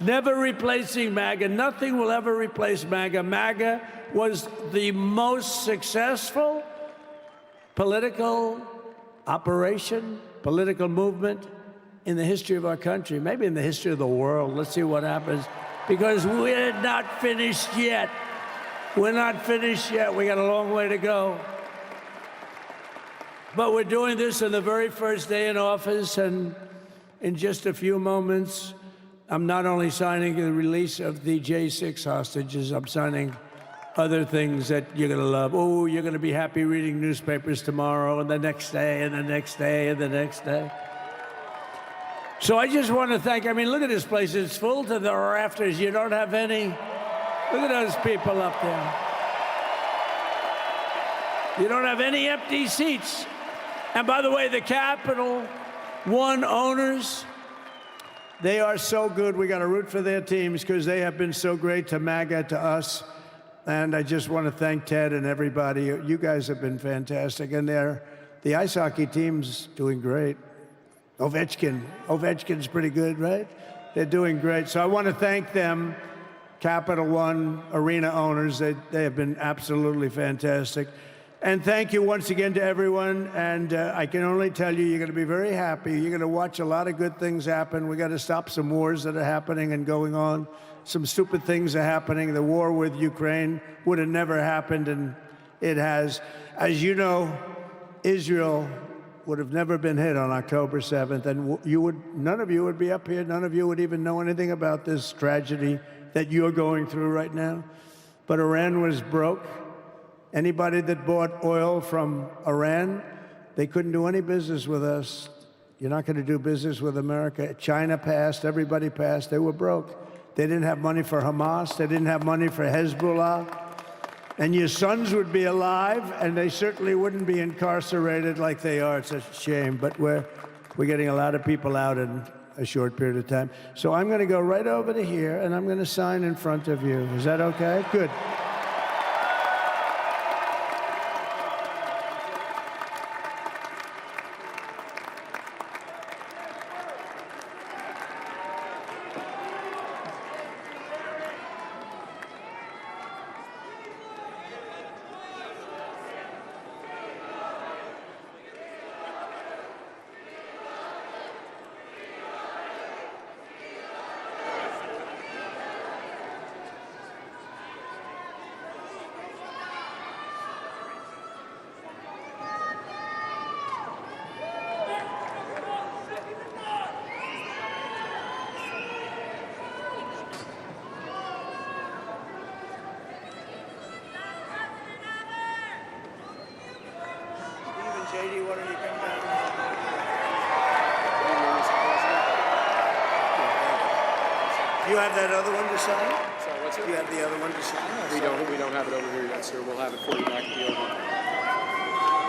Never replacing MAGA. Nothing will ever replace MAGA. MAGA was the most successful political operation, political movement in the history of our country, maybe in the history of the world. Let's see what happens, because we're not finished yet. We're not finished yet. We got a long way to go. But we're doing this on the very first day in office, and in just a few moments, I'm not only signing the release of the J6 hostages, I'm signing other things that you're going to love. Oh, you're going to be happy reading newspapers tomorrow and the next day and the next day and the next day. So I just want to thank, I mean, look at this place. It's full to the rafters. You don't have any. Look at those people up there. You don't have any empty seats. And by the way, the Capital One owners, they are so good. We got to root for their teams because they have been so great to MAGA, to us. And I just want to thank Ted and everybody. You guys have been fantastic. And the ice hockey team's doing great. Ovechkin's pretty good, right? They're doing great. So I want to thank them, Capital One arena owners. They have been absolutely fantastic. And thank you once again to everyone. And I can only tell you, you're going to be very happy. You're going to watch a lot of good things happen. We got to stop some wars that are happening and going on. Some stupid things are happening. The war with Ukraine would have never happened, and it has. As you know, Israel would have never been hit on October 7th, and none of you would be up here. None of you would even know anything about this tragedy that you're going through right now. But Iran was broke. Anybody that bought oil from Iran, they couldn't do any business with us. You're not going to do business with America. China passed. Everybody passed. They were broke. They didn't have money for Hamas. They didn't have money for Hezbollah. And your sons would be alive, and they certainly wouldn't be incarcerated like they are. It's a shame, but we're getting a lot of people out in a short period of time. So I'm going to go right over to here, and I'm going to sign in front of you. Is that okay? Good. JD, why don't you come down? Do you have that other one to sign? Sorry, what's it? Do you have the other one to sign? We don't have it over here yet, sir. We'll have it for you back at the oval.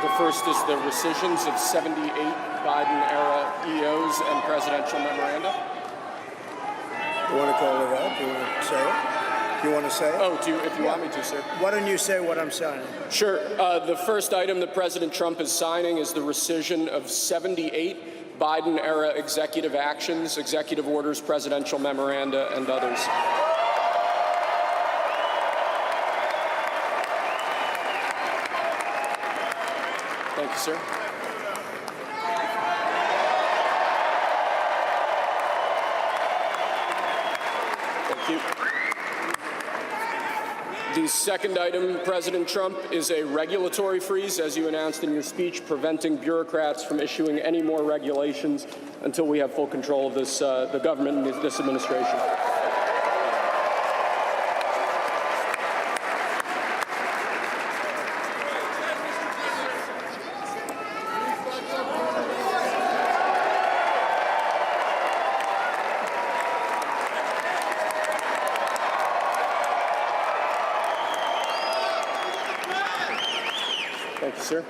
The first is the rescissions of 78 Biden-era EOs and presidential memoranda. You want to call it out? Do you want to say it? You want to say it? Oh, if you want me to, sir. Why don't you say what I'm signing? Sure. The first item that President Trump is signing is the rescission of 78 Biden-era executive actions, executive orders, presidential memoranda, and others. Thank you, sir. Thank you. The second item, President Trump, is a regulatory freeze, as you announced in your speech, preventing bureaucrats from issuing any more regulations until we have full control of this, the government and this administration. Thank you, sir.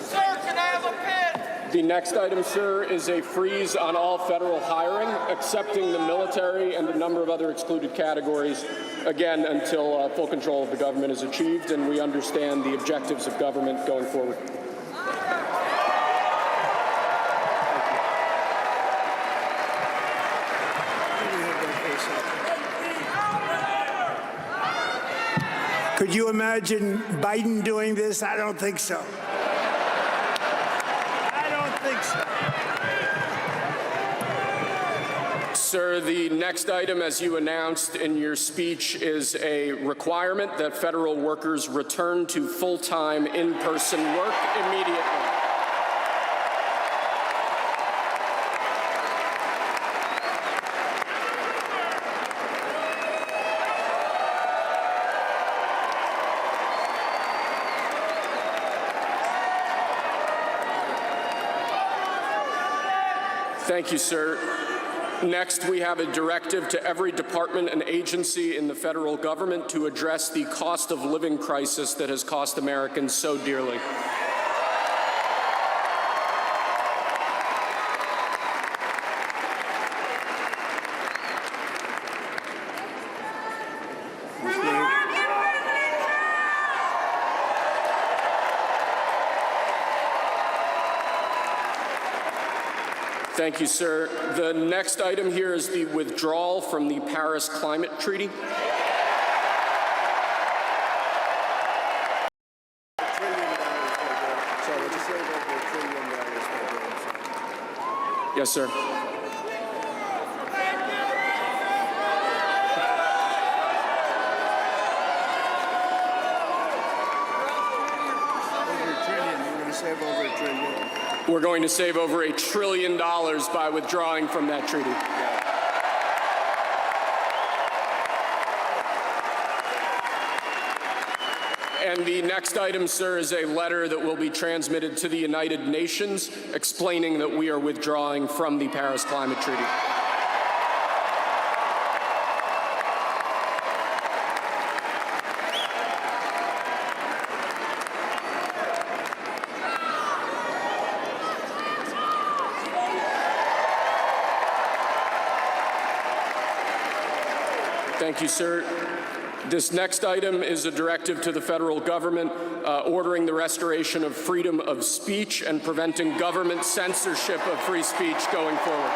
Sir, can I have a pen? The next item, sir, is a freeze on all federal hiring, excepting the military and a number of other excluded categories, again, until full control of the government is achieved and we understand the objectives of government going forward. Thank you. Could you imagine Biden doing this? I don't think so. I don't think so. Sir, the next item, as you announced in your speech, is a requirement that federal workers return to full-time in-person work immediately. Thank you, sir. Next, we have a directive to every department and agency in the federal government to address the cost of living crisis that has cost Americans so dearly. Thank you, sir. The next item here is the withdrawal from the Paris Climate Treaty. Yes, sir. We're going to save over $1 trillion by withdrawing from that treaty. And the next item, sir, is a letter that will be transmitted to the United Nations explaining that we are withdrawing from the Paris Climate Treaty. Thank you, sir. This next item is a directive to the federal government ordering the restoration of freedom of speech and preventing government censorship of free speech going forward.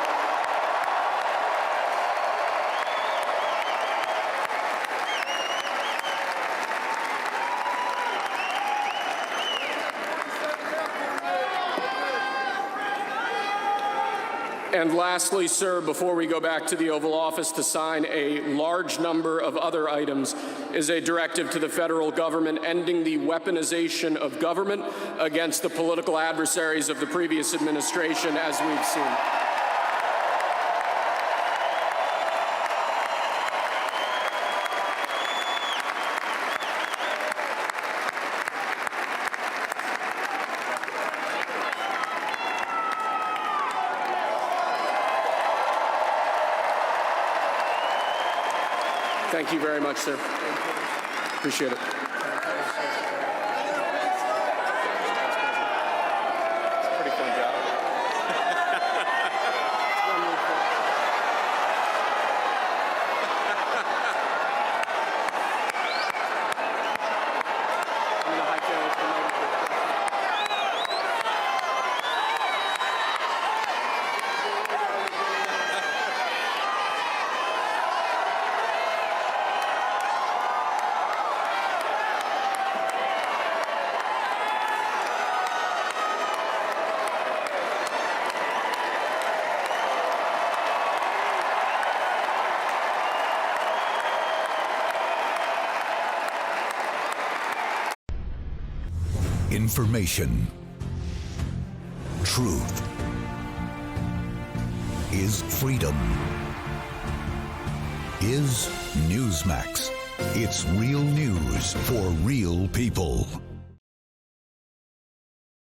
And lastly, sir, before we go back to the Oval Office to sign a large number of other items, is a directive to the federal government ending the weaponization of government against the political adversaries of the previous administration, as we've seen. Thank you very much, sir. Appreciate it. Pretty fun job. Information. Truth is freedom. Is Newsmax. It's real news for real people.